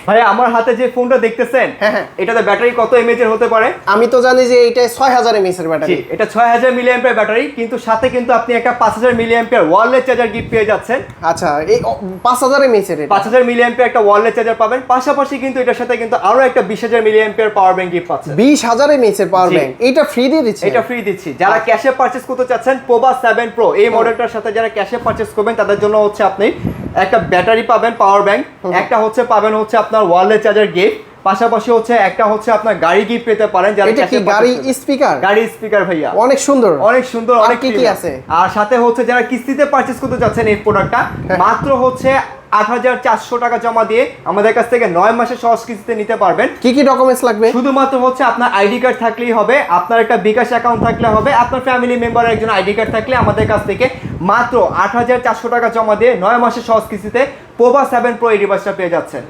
ভাই আমার হাতে যে ফোনটা দেখতেছেন, হ্যাঁ এটাতে ব্যাটারি কত এমএএইচ এর হতে পারে? আমি তো জানি যে এটা 6000 এমএএইচ এর ব্যাটারি। এটা 6000 মিলিঅ্যাম্পিয়ার ব্যাটারি, কিন্তু সাথে কিন্তু আপনি একটা 5000 মিলিঅ্যাম্পিয়ার ওয়্যারলেস চার্জার গিফট পেয়ে যাচ্ছেন। আচ্ছা, এই 5000 এমএএইচ এর 5000 মিলিঅ্যাম্পিয়ার একটা ওয়্যারলেস চার্জার পাবেন, পাশাপাশি কিন্তু এটার সাথে কিন্তু আরো একটা 20000 মিলিঅ্যাম্পিয়ার পাওয়ার ব্যাংক গিফট পাচ্ছেন। 20000 এমএএইচ এর পাওয়ার ব্যাংক, এটা ফ্রি দিয়ে দিচ্ছে? এটা ফ্রি দিচ্ছি। যারা ক্যাশে পারচেজ করতে চাচ্ছেন পোভা 7 প্রো এই মডেলটার সাথে যারা ক্যাশে পারচেজ করবেন তাদের জন্য হচ্ছে আপনি একটা ব্যাটারি পাবেন, পাওয়ার ব্যাংক, একটা হচ্ছে পাবেন হচ্ছে আপনার ওয়্যারলেস চার্জার গিফট, পাশাপাশি হচ্ছে একটা হচ্ছে আপনার গাড়ি গিফট পেতে পারেন। যারা এটা কি গাড়ি স্পিকার? গাড়ি স্পিকার ভাইয়া, অনেক সুন্দর অনেক সুন্দর, আর অনেক কি আছে? আর সাথে হচ্ছে যারা কিস্তিতে পারচেজ করতে যাচ্ছেন এই প্রোডাক্টটা, মাত্র হচ্ছে 8400 টাকা জমা দিয়ে আমাদের কাছ থেকে 9 মাসের সহজ কিস্তিতে নিতে পারবেন। কি কি ডকুমেন্টস লাগবে? শুধুমাত্র হচ্ছে আপনার আইডি কার্ড থাকলেই হবে, আপনার একটা বিকাশ অ্যাকাউন্ট থাকলে হবে, আপনার ফ্যামিলি মেম্বারের একজন আইডি কার্ড থাকলে আমাদের কাছ থেকে মাত্র 8400 টাকা জমা দিয়ে 9 মাসের সহজ কিস্তিতে পোভা 7 প্রো এই ডিভাইসটা পেয়ে যাচ্ছেন।